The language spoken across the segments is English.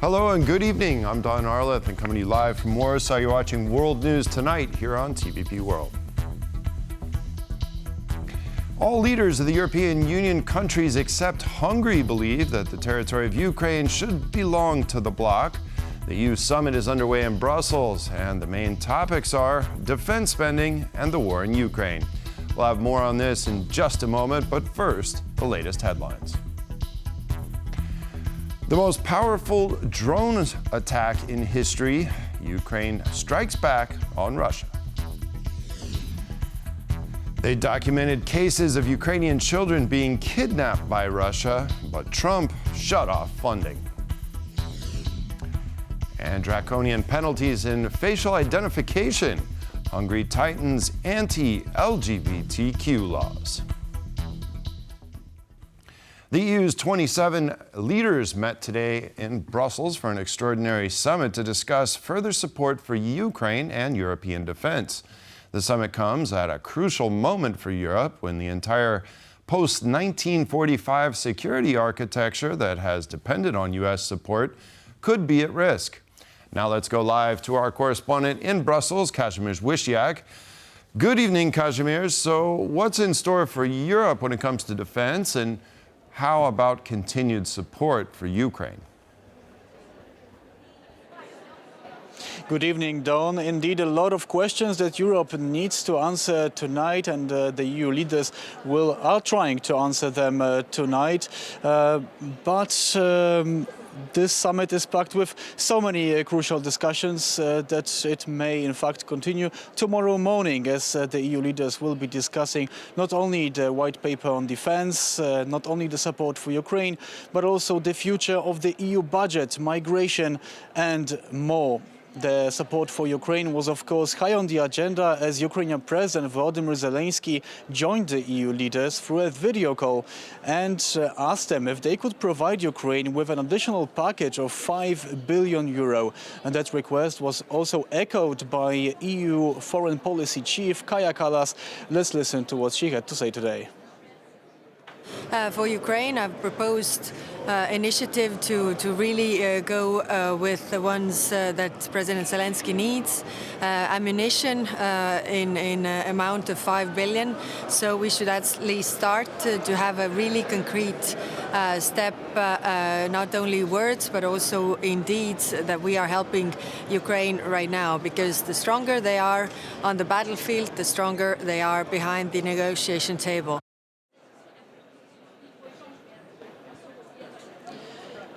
Hello and good evening. I'm Don Arleth and coming to you live from Warsaw. You're watching World News Tonight here on TVP World. All leaders of the European Union countries except Hungary believe that the territory of Ukraine should belong to the bloc. The EU summit is underway in Brussels, and the main topics are defense spending and the war in Ukraine. We'll have more on this in just a moment, but first, the latest headlines. The most powerful drone attack in history, Ukraine strikes back on Russia. They documented cases of Ukrainian children being kidnapped by Russia, but Trump shut off funding. And draconian penalties in facial identification. Hungary tightens anti-LGBTQ laws. The EU's 27 leaders met today in Brussels for an extraordinary summit to discuss further support for Ukraine and European defense. The summit comes at a crucial moment for Europe when the entire post-1945 security architecture that has depended on U.S. support could be at risk. Now let's go live to our correspondent in Brussels, Kazimierz Wisiak. Good evening, Kazimierz. So what's in store for Europe when it comes to defense, and how about continued support for Ukraine? Good evening, Don. Indeed, a lot of questions that Europe needs to answer tonight, and the EU leaders are trying to answer them tonight. This summit is packed with so many crucial discussions that it may in fact continue tomorrow morning, as the EU leaders will be discussing not only the white paper on defense, not only the support for Ukraine, but also the future of the EU budget, migration and more. The support for Ukraine was, of course, high on the agenda as Ukrainian President Vladimir Zelensky joined the EU leaders through a video call and asked them if they could provide Ukraine with an additional package of €5 billion. And that request was also echoed by EU Foreign Policy Chief Kaja Kallas. Let's listen to what she had to say today. For Ukraine, I've proposed initiative to really go with the ones that President Zelensky needs. Ammunition in amount of 5 billion. So we should at least start to have a really concrete step, not only words, but also in deeds, that we are helping Ukraine right now. Because the stronger they are on the battlefield, the stronger they are behind the negotiation table.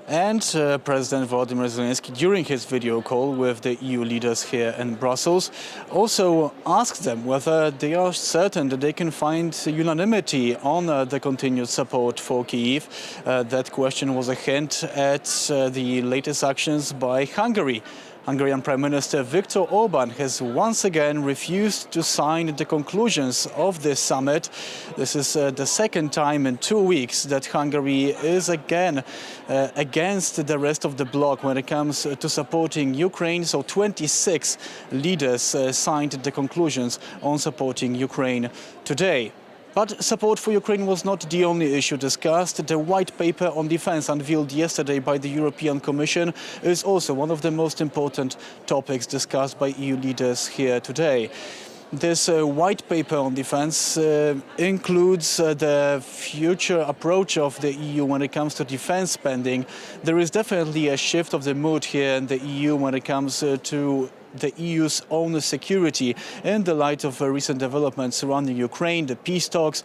And President Vladimir Zelensky, during his video call with the EU leaders here in Brussels, also asked them whether they are certain that they can find unanimity on the continued support for Kyiv. That question was a hint at the latest actions by Hungary. Hungarian Prime Minister Viktor Orban has once again refused to sign the conclusions of this summit. This is the second time in 2 weeks that Hungary is again against the rest of the bloc when it comes to supporting Ukraine. So 26 leaders signed the conclusions on supporting Ukraine today. But support for Ukraine was not the only issue discussed. The white paper on defense unveiled yesterday by the European Commission is also one of the most important topics discussed by EU leaders here today. This white paper on defense includes the future approach of the EU when it comes to defense spending. There is definitely a shift of the mood here in the EU when it comes to the EU's own security in the light of recent developments surrounding Ukraine, the peace talks,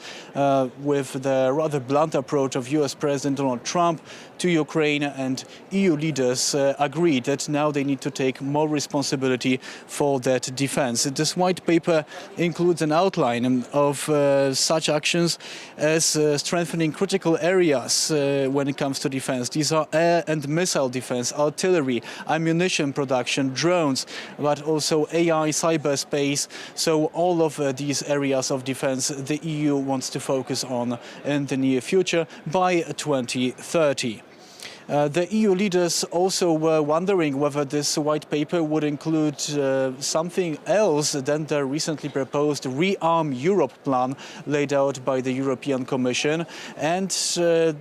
with the rather blunt approach of US President Donald Trump to Ukraine, and EU leaders agreed that now they need to take more responsibility for that defense. This white paper includes an outline of such actions as strengthening critical areas when it comes to defense. These are air and missile defense, artillery, ammunition production, drones, but also AI, cyberspace. So all of these areas of defense the EU wants to focus on in the near future by 2030. The EU leaders also were wondering whether this white paper would include something else than the recently proposed Rearm Europe plan laid out by the European Commission. And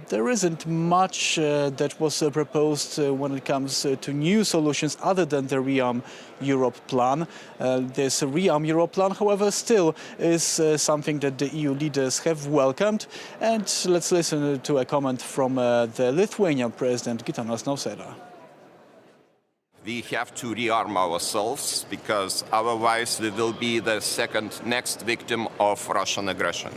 there isn't much that was proposed when it comes to new solutions other than the Rearm Europe plan. This Rearm Europe plan, however, still is something that the EU leaders have welcomed. And let's listen to a comment from the Lithuanian President Gitanas Nausėda. We have to rearm ourselves because otherwise we will be the next victim of Russian aggression.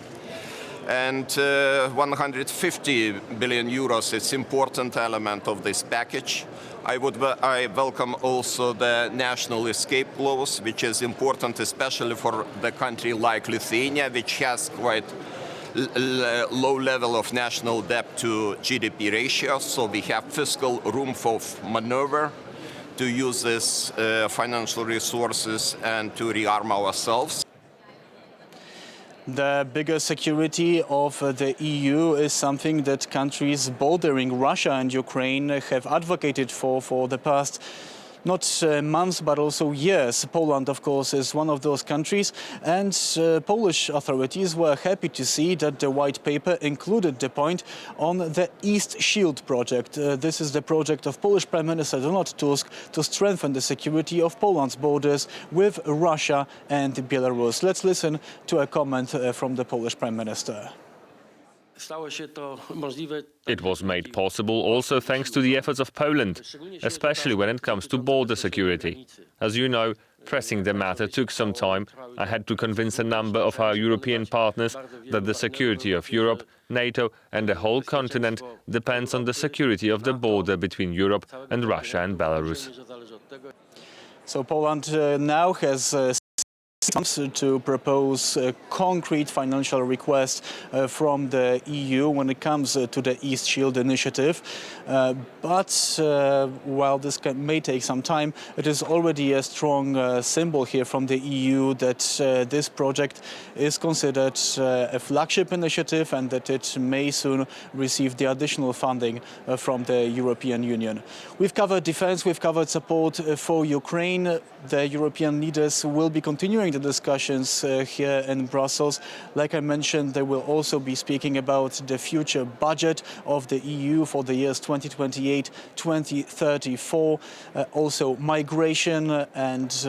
And 150 billion euros is an important element of this package. I welcome also the national escape clause, which is important especially for the country like Lithuania, which has quite low level of national debt to GDP ratio, so we have fiscal room for maneuver to use these financial resources and to rearm ourselves. The bigger security of the EU is something that countries bordering Russia and Ukraine have advocated for the past not months, but also years. Poland, of course, is one of those countries, and Polish authorities were happy to see that the white paper included the point on the East Shield project. This is the project of Polish Prime Minister Donald Tusk to strengthen the security of Poland's borders with Russia and Belarus. Let's listen to a comment from the Polish Prime Minister. It was made possible also thanks to the efforts of Poland, especially when it comes to border security. As you know, pressing the matter took some time. I had to convince a number of our European partners that the security of Europe, NATO and the whole continent depends on the security of the border between Europe and Russia and Belarus. So Poland now has to propose a concrete financial request from the EU when it comes to the East Shield initiative. But while this may take some time, it is already a strong symbol here from the EU that this project is considered a flagship initiative and that it may soon receive the additional funding from the European Union. We've covered defense, we've covered support for Ukraine. The European leaders will be continuing the discussions here in Brussels. Like I mentioned, they will also be speaking about the future budget of the EU for the years 2028-2034, also migration and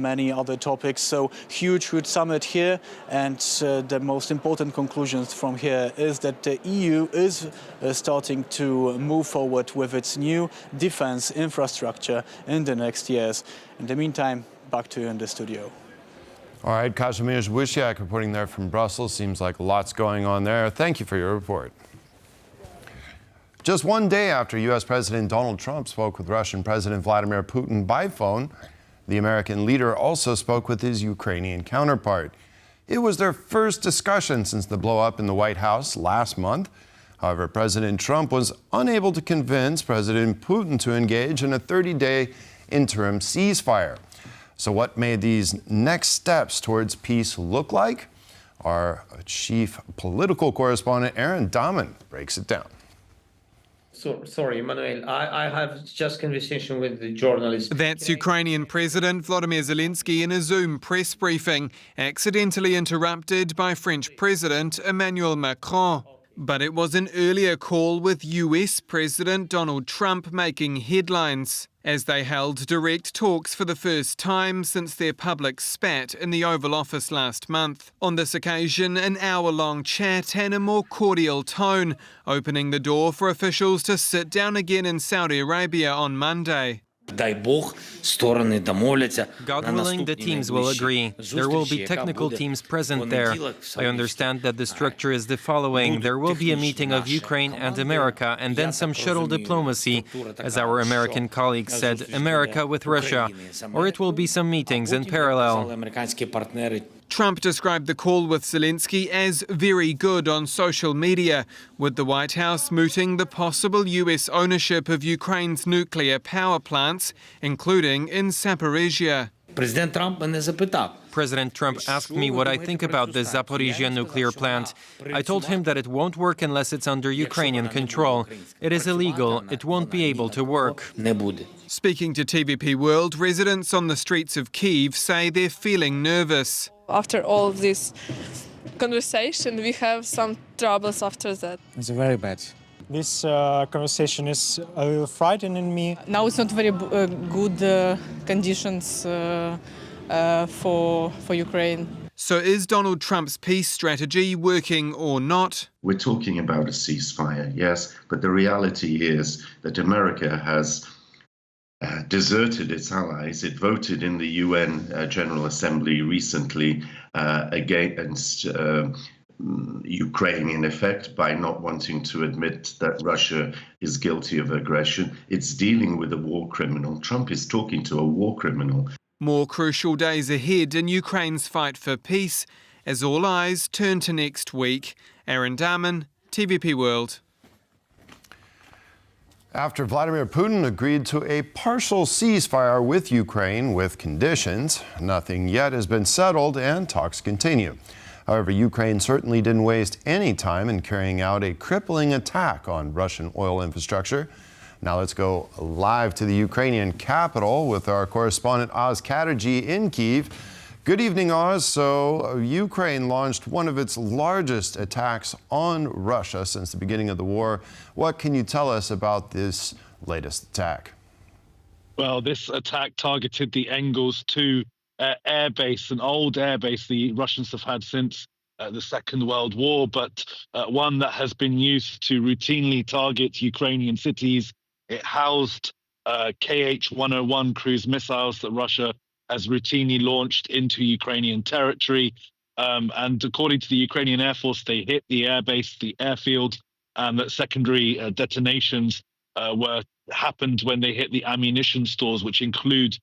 many other topics. So huge summit here, and the most important conclusions from here is that the EU is starting to move forward with its new defense infrastructure in the next years. In the meantime, back to you in the studio. All right, Kazimierz Wysiak reporting there from Brussels. Seems like lots going on there. Thank you for your report. Just one day after U.S. President Donald Trump spoke with Russian President Vladimir Putin by phone, the American leader also spoke with his Ukrainian counterpart. It was their first discussion since the blow-up in the White House last month. However, President Trump was unable to convince President Putin to engage in a 30-day interim ceasefire. So what may these next steps towards peace look like? Our chief political correspondent, Aaron Dahmen, breaks it down. Sorry, Emmanuel, I have just conversation with the journalist. That's Ukrainian President Vladimir Zelensky in a Zoom press briefing, accidentally interrupted by French President Emmanuel Macron. But it was an earlier call with US President Donald Trump making headlines, as they held direct talks for the first time since their public spat in the Oval Office last month. On this occasion, an hour-long chat and a more cordial tone, opening the door for officials to sit down again in Saudi Arabia on Monday. God willing, the teams will agree. There will be technical teams present there. I understand that the structure is the following. There will be a meeting of Ukraine and America, and then some shuttle diplomacy, as our American colleagues said, America with Russia. Or it will be some meetings in parallel. Trump described the call with Zelensky as very good on social media, with the White House mooting the possible US ownership of Ukraine's nuclear power plants, including in Zaporizhia. Президент Трамп мене запитав. President Trump asked me what I think about the Zaporizhia nuclear plant. I told him that it won't work unless it's under Ukrainian control. It is illegal. It won't be able to work. Не буде. Speaking to TVP World, residents on the streets of Kyiv say they're feeling nervous. After all this conversation, we have some troubles after that. It's very bad. This conversation is a little frightening me. Now it's not very good conditions for Ukraine. So is Donald Trump's peace strategy working or not? We're talking about a ceasefire, yes, but the reality is that America has deserted its allies. It voted in the UN General Assembly recently against Ukraine, in effect, by not wanting to admit that Russia is guilty of aggression. It's dealing with a war criminal. Trump is talking to a war criminal. More crucial days ahead in Ukraine's fight for peace as all eyes turn to next week. Aaron Darman, TVP World. After Vladimir Putin agreed to a partial ceasefire with Ukraine with conditions, nothing yet has been settled and talks continue. However, Ukraine certainly didn't waste any time in carrying out a crippling attack on Russian oil infrastructure. Now let's go live to the Ukrainian capital with our correspondent Oz Chatterjee in Kyiv. Good evening, Oz. So Ukraine launched one of its largest attacks on Russia since the beginning of the war. What can you tell us about this latest attack? Well, this attack targeted the Engels 2 air base, an old air base the Russians have had since the Second World War, but one that has been used to routinely target Ukrainian cities. It housed KH-101 cruise missiles that Russia has routinely launched into Ukrainian territory. And according to the Ukrainian Air Force, they hit the airbase, the airfield, and that secondary detonations happened when they hit the ammunition stores, which include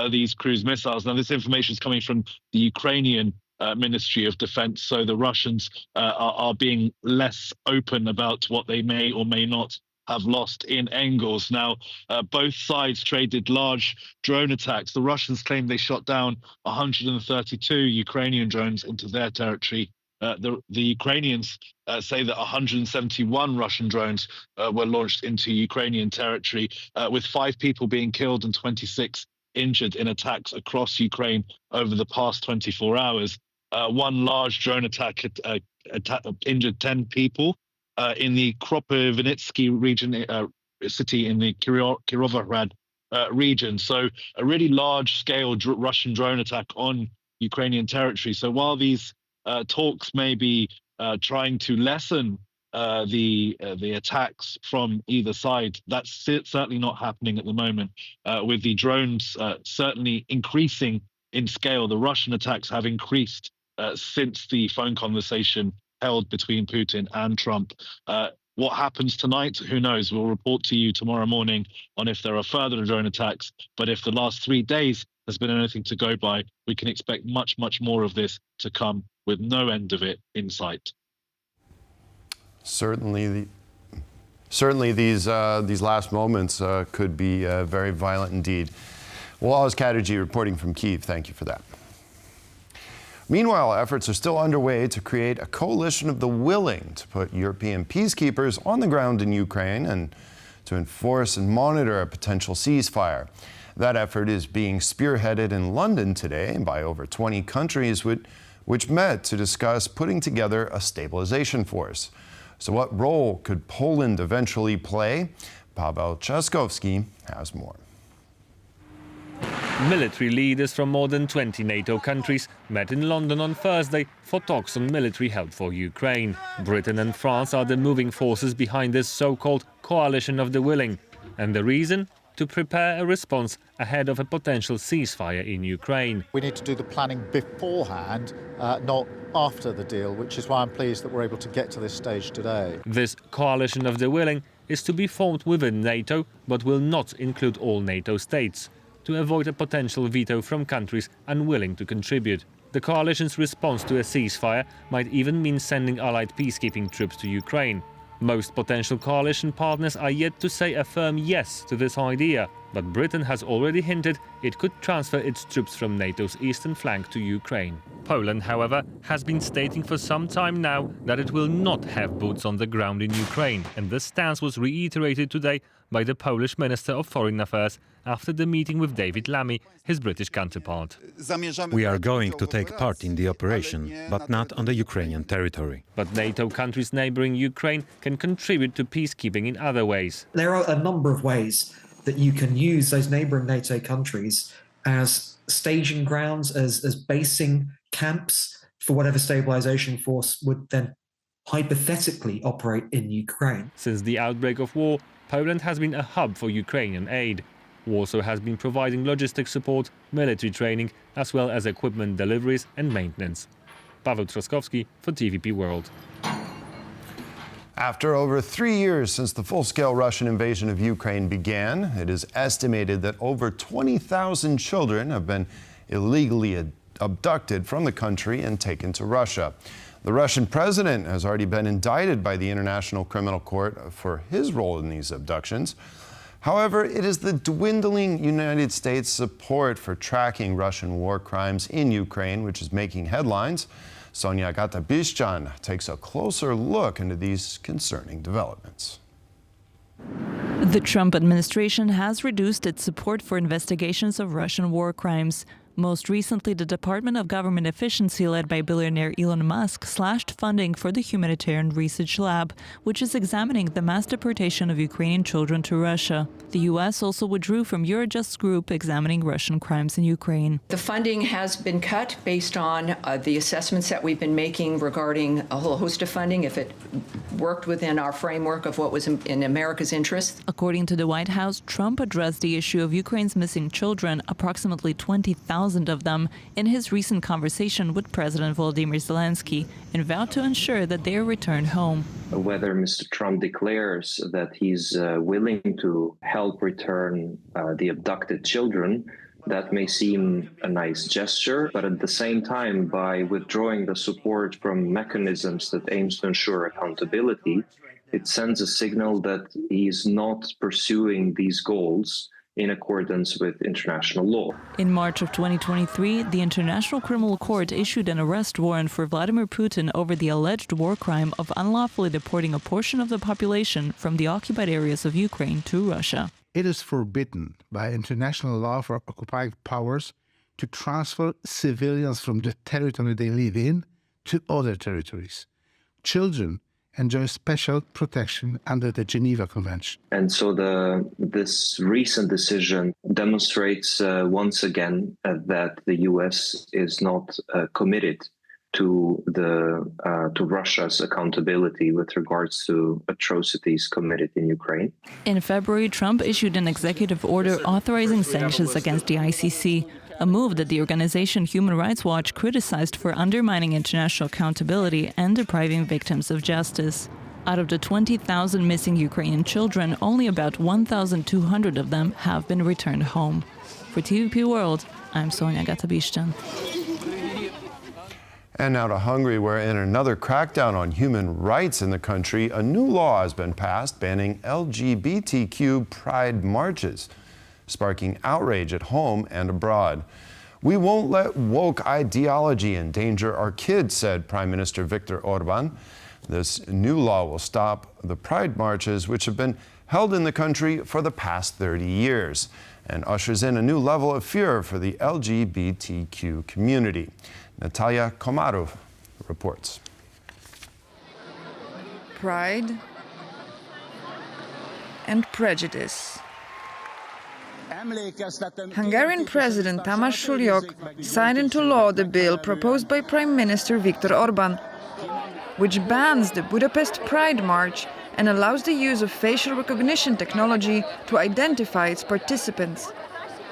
these cruise missiles. Now, this information is coming from the Ukrainian Ministry of Defense, so the Russians are being less open about what they may or may not have lost in Engels. Now, both sides traded large drone attacks. The Russians claim they shot down 132 Ukrainian drones into their territory. The Ukrainians say that 171 Russian drones were launched into Ukrainian territory, with 5 people being killed and 26 injured in attacks across Ukraine over the past 24 hours. One large drone attack injured 10 people in the Kropyvnytsky region, city in the Kirovohrad region. So a really large-scale Russian drone attack on Ukrainian territory. So while these talks may be trying to lessen the attacks from either side, that's certainly not happening at the moment, with the drones certainly increasing in scale. The Russian attacks have increased since the phone conversation held between Putin and Trump. What happens tonight, who knows? We'll report to you tomorrow morning on if there are further drone attacks. But if the last 3 days has been anything to go by, we can expect much, much more of this to come, with no end of it in sight. Certainly these last moments could be very violent indeed. Well, Oz Chatterjee reporting from Kyiv. Thank you for that. Meanwhile, efforts are still underway to create a coalition of the willing to put European peacekeepers on the ground in Ukraine and to enforce and monitor a potential ceasefire. That effort is being spearheaded in London today by over 20 countries which met to discuss putting together a stabilization force. So what role could Poland eventually play? Paweł Trzaskowski has more. Military leaders from more than 20 NATO countries met in London on Thursday for talks on military help for Ukraine. Britain and France are the moving forces behind this so-called coalition of the willing. And the reason? To prepare a response ahead of a potential ceasefire in Ukraine. We need to do the planning beforehand, not after the deal, which is why I'm pleased that we're able to get to this stage today. This coalition of the willing is to be formed within NATO, but will not include all NATO states, to avoid a potential veto from countries unwilling to contribute. The coalition's response to a ceasefire might even mean sending allied peacekeeping troops to Ukraine. Most potential coalition partners are yet to say a firm yes to this idea, but Britain has already hinted it could transfer its troops from NATO's eastern flank to Ukraine. Poland, however, has been stating for some time now that it will not have boots on the ground in Ukraine, and this stance was reiterated today by the Polish Minister of Foreign Affairs after the meeting with David Lammy, his British counterpart. We are going to take part in the operation, but not on the Ukrainian territory. But NATO countries neighboring Ukraine can contribute to peacekeeping in other ways. There are a number of ways that you can use those neighboring NATO countries as staging grounds, as basing camps for whatever stabilization force would then hypothetically operate in Ukraine. Since the outbreak of war, Poland has been a hub for Ukrainian aid. Warsaw has been providing logistic support, military training, as well as equipment deliveries and maintenance. Paweł Troskowski for TVP World. After over 3 years since the full-scale Russian invasion of Ukraine began, it is estimated that over 20,000 children have been illegally abducted from the country and taken to Russia. The Russian president has already been indicted by the International Criminal Court for his role in these abductions. However, it is the dwindling United States support for tracking Russian war crimes in Ukraine which is making headlines. Sonia Gatabishchan takes a closer look into these concerning developments. The Trump administration has reduced its support for investigations of Russian war crimes. Most recently, the Department of Government Efficiency, led by billionaire Elon Musk, slashed funding for the Humanitarian Research Lab, which is examining the mass deportation of Ukrainian children to Russia. The U.S. also withdrew from Eurojust's group examining Russian crimes in Ukraine. The funding has been cut based on the assessments that we've been making regarding a whole host of funding, if it worked within our framework of what was in America's interest. According to the White House, Trump addressed the issue of Ukraine's missing children, approximately 20,000 of them, in his recent conversation with President Vladimir Zelensky, and vowed to ensure that they are returned home. Whether Mr. Trump declares that he's willing to help return the abducted children, that may seem a nice gesture, but at the same time, by withdrawing the support from mechanisms that aims to ensure accountability, it sends a signal that he's not pursuing these goals in accordance with international law. In March of 2023, the International Criminal Court issued an arrest warrant for Vladimir Putin over the alleged war crime of unlawfully deporting a portion of the population from the occupied areas of Ukraine to Russia. It is forbidden by international law for occupied powers to transfer civilians from the territory they live in to other territories. Children enjoy special protection under the Geneva Convention. And so this recent decision demonstrates once again that the U.S. is not committed to Russia's accountability with regards to atrocities committed in Ukraine. In February, Trump issued an executive order authorizing sanctions against the ICC, a move that the organization Human Rights Watch criticized for undermining international accountability and depriving victims of justice. Out of the 20,000 missing Ukrainian children, only about 1,200 of them have been returned home. For TVP World, I'm Sonia Gatabishchan. And now to Hungary, where in another crackdown on human rights in the country, a new law has been passed banning LGBTQ pride marches, sparking outrage at home and abroad. We won't let woke ideology endanger our kids, said Prime Minister Viktor Orban. This new law will stop the pride marches, which have been held in the country for the past 30 years, and ushers in a new level of fear for the LGBTQ community. Natalia Komarov reports. Pride and prejudice. Hungarian President Tamás Sulyok signed into law the bill proposed by Prime Minister Viktor Orban, which bans the Budapest Pride March and allows the use of facial recognition technology to identify its participants.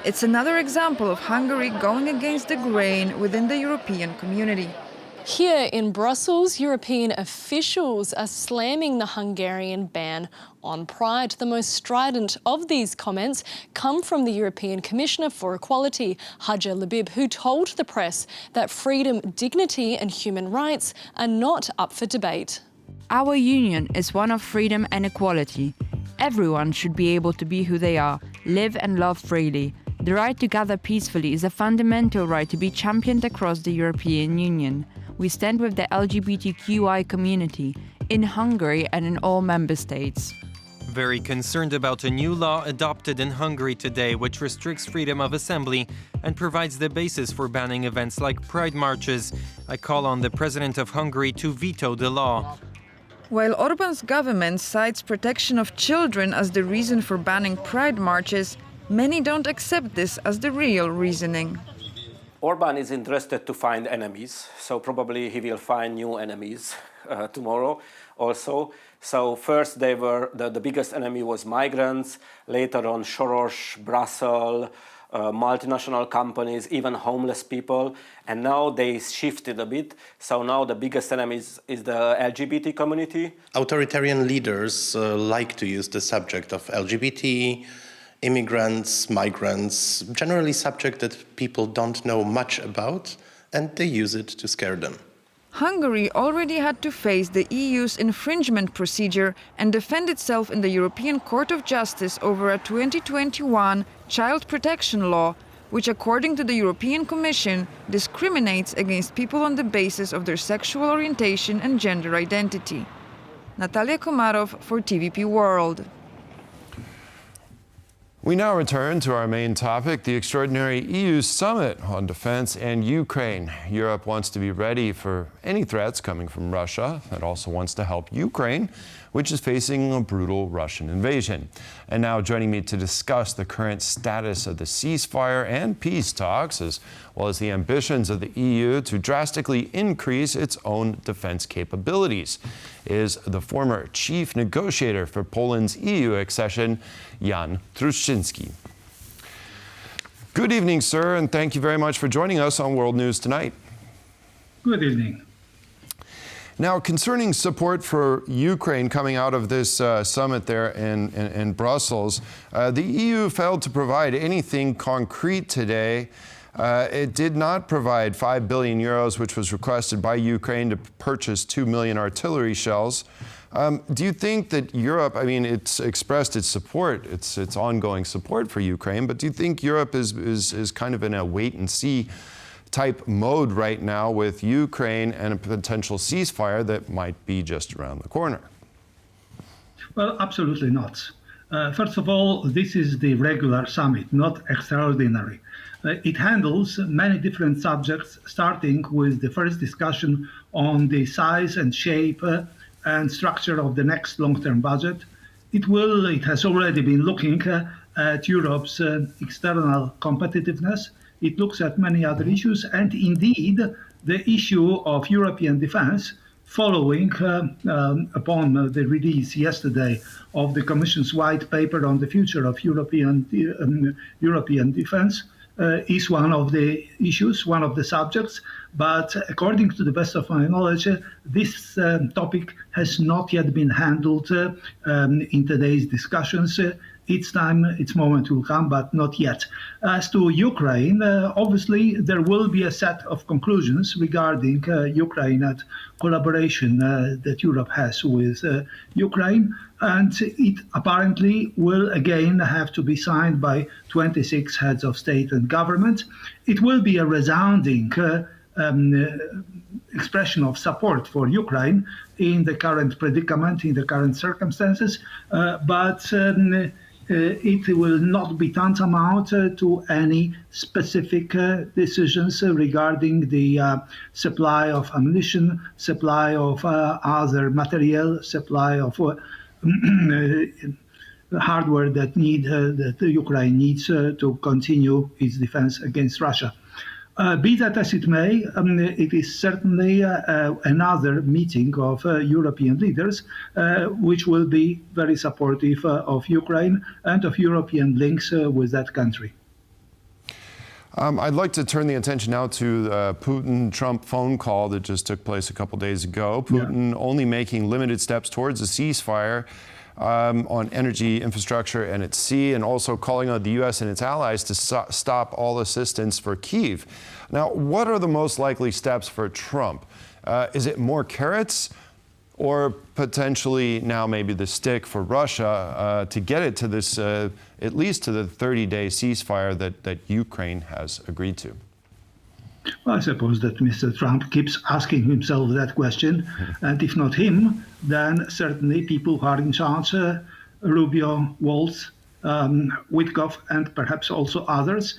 It's another example of Hungary going against the grain within the European community. Here in Brussels, European officials are slamming the Hungarian ban on pride. The most strident of these comments come from the European Commissioner for Equality, Haja Labib, who told the press that freedom, dignity and human rights are not up for debate. Our union is one of freedom and equality. Everyone should be able to be who they are, live and love freely. The right to gather peacefully is a fundamental right to be championed across the European Union. We stand with the LGBTQI community in Hungary and in all member states. Very concerned about a new law adopted in Hungary today which restricts freedom of assembly and provides the basis for banning events like pride marches. I call on the President of Hungary to veto the law. While Orban's government cites protection of children as the reason for banning pride marches, many don't accept this as the real reasoning. Orban is interested to find enemies, so probably he will find new enemies tomorrow also. So first they were, the biggest enemy was migrants, later on Soros, Brussels, multinational companies, even homeless people, and now they shifted a bit. So now the biggest enemy is the LGBT community. Authoritarian leaders like to use the subject of LGBT, immigrants, migrants, generally subject that people don't know much about, and they use it to scare them. Hungary already had to face the EU's infringement procedure and defend itself in the European Court of Justice over a 2021 child protection law, which, according to the European Commission, discriminates against people on the basis of their sexual orientation and gender identity. Natalia Komarov for TVP World. We now return to our main topic, the extraordinary EU summit on defense and Ukraine. Europe wants to be ready for any threats coming from Russia. It also wants to help Ukraine, which is facing a brutal Russian invasion. And now joining me to discuss the current status of the ceasefire and peace talks, as well as the ambitions of the EU to drastically increase its own defense capabilities, is the former chief negotiator for Poland's EU accession, Jan Truszczynski. Good evening, sir, and thank you very much for joining us on World News Tonight. Good evening. Now, concerning support for Ukraine coming out of this summit there in Brussels, the EU failed to provide anything concrete today. It did not provide 5 billion euros, which was requested by Ukraine to purchase 2 million artillery shells. Do you think that Europe, I mean, it's expressed its support, its ongoing support for Ukraine, but do you think Europe is kind of in a wait-and-see type mode right now with Ukraine and a potential ceasefire that might be just around the corner? Well, absolutely not. First of all, this is the regular summit, not extraordinary. It handles many different subjects, starting with the first discussion on the size and shape and structure of the next long-term budget. It has already been looking at Europe's external competitiveness. It looks at many other issues, and indeed the issue of European defense, following upon the release yesterday of the Commission's white paper on the future of European defense, is one of the issues, one of the subjects. But according to the best of my knowledge, this topic has not yet been handled in today's discussions. Its time, its moment will come, but not yet. As to Ukraine, obviously there will be a set of conclusions regarding Ukraine and collaboration that Europe has with Ukraine, and it apparently will again have to be signed by 26 heads of state and government. It will be a resounding expression of support for Ukraine in the current predicament, in the current circumstances, but it will not be tantamount to any specific decisions regarding the supply of ammunition, supply of other material, supply of hardware that Ukraine needs to continue its defense against Russia. Be that as it may, it is certainly another meeting of European leaders, which will be very supportive of Ukraine and of European links with that country. I'd like to turn the attention now to the Putin-Trump phone call that just took place a couple days ago. Putin only making limited steps towards a ceasefire on energy infrastructure and at sea, and also calling on the U.S. and its allies to stop all assistance for Kyiv. Now, what are the most likely steps for Trump? Is it more carrots or potentially now maybe the stick for Russia to get it to this, at least to the 30-day ceasefire that Ukraine has agreed to? Well, I suppose that Mr. Trump keeps asking himself that question, and if not him, then certainly people who are in charge, Rubio, Waltz, Witkoff, and perhaps also others.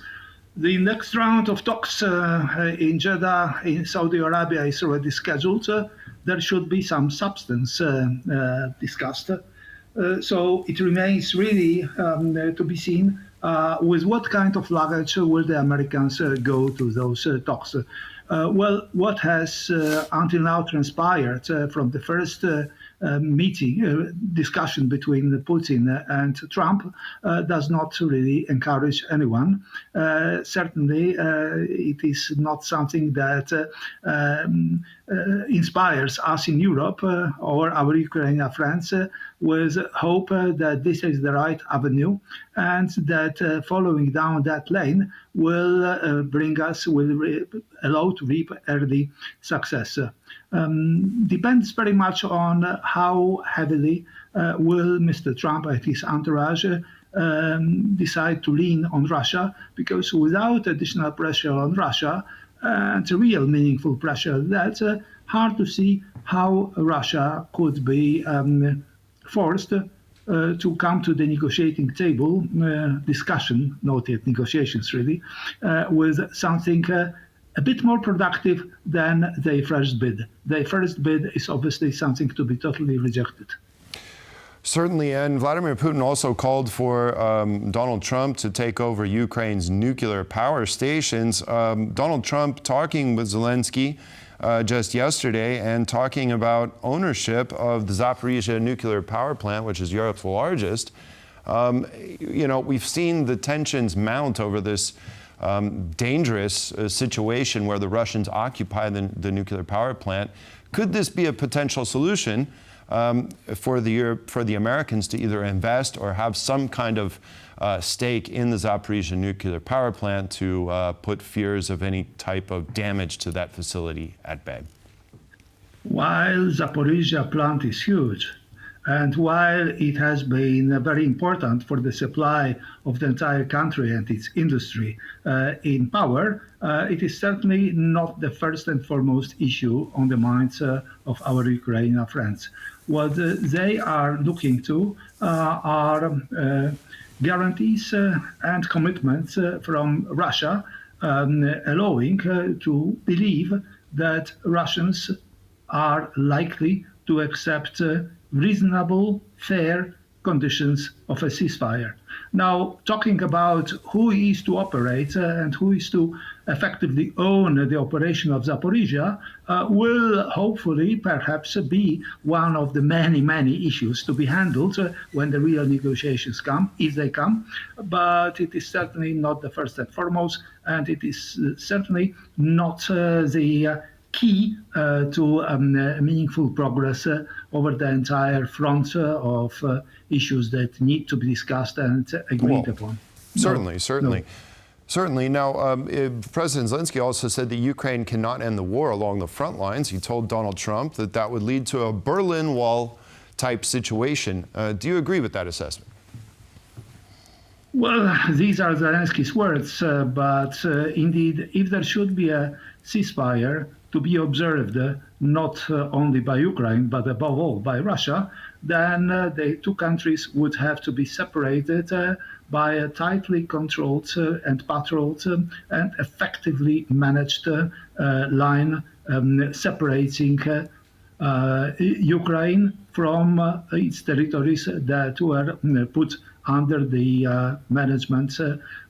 The next round of talks in Jeddah, in Saudi Arabia, is already scheduled. There should be some substance discussed. So it remains really to be seen with what kind of luggage will the Americans go to those talks. Well, what has until now transpired from the first discussion between Putin and Trump does not really encourage anyone. Certainly, it is not something that inspires us in Europe or our Ukrainian friends with hope that this is the right avenue and that following down that lane will allow to reap early success. Depends very much on how heavily will Mr. Trump and his entourage decide to lean on Russia, because without additional pressure on Russia, and real meaningful pressure, that's hard to see how Russia could be forced to come to the negotiating table, discussion, not yet negotiations really, with something a bit more productive than their first bid. Their first bid is obviously something to be totally rejected. Certainly, and Vladimir Putin also called for Donald Trump to take over Ukraine's nuclear power stations. Donald Trump talking with Zelensky just yesterday and talking about ownership of the Zaporizhzhia nuclear power plant, which is Europe's largest. We've seen the tensions mount over this dangerous situation where the Russians occupy the nuclear power plant. Could this be a potential solution for the Americans to either invest or have some kind of stake in the Zaporizhzhia nuclear power plant to put fears of any type of damage to that facility at bay? While Zaporizhzhia plant is huge, and while it has been very important for the supply of the entire country and its industry in power, it is certainly not the first and foremost issue on the minds of our Ukrainian friends. What they are looking to are guarantees and commitments from Russia, allowing to believe that Russians are likely to accept reasonable, fair conditions of a ceasefire. Now, talking about who is to operate and who is to effectively own the operation of Zaporizhzhia will hopefully perhaps be one of the many, many issues to be handled when the real negotiations come, if they come. But it is certainly not the first and foremost, and it is certainly not the key to meaningful progress over the entire front of issues that need to be discussed and agreed upon. Certainly. Now, President Zelensky also said that Ukraine cannot end the war along the front lines. He told Donald Trump that that would lead to a Berlin Wall type situation. Do you agree with that assessment? Well, these are Zelensky's words, but indeed, if there should be a ceasefire to be observed not only by Ukraine, but above all by Russia, then the two countries would have to be separated by a tightly controlled and patrolled and effectively managed line separating Ukraine from its territories that were put under the management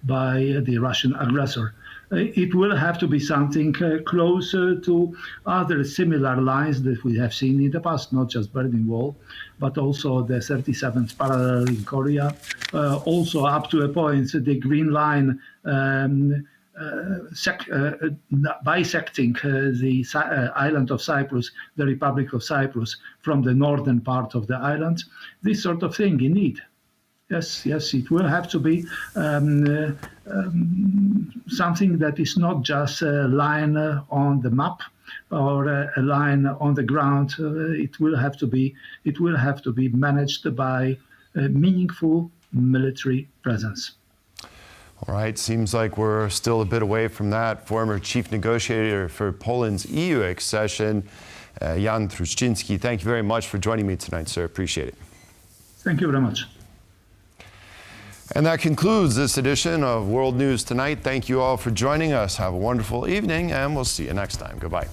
by the Russian aggressor. It will have to be something closer to other similar lines that we have seen in the past, not just Berlin Wall, but also the 37th parallel in Korea, also up to a point the Green Line bisecting the island of Cyprus, the Republic of Cyprus, from the northern part of the island. This sort of thing, indeed. Yes, it will have to be something that is not just a line on the map, or a line on the ground. It will have to be managed by a meaningful military presence. All right, seems like we're still a bit away from that. Former chief negotiator for Poland's EU accession, Jan Truszczynski, thank you very much for joining me tonight, sir. Appreciate it. Thank you very much. And that concludes this edition of World News Tonight. Thank you all for joining us. Have a wonderful evening, and we'll see you next time. Goodbye.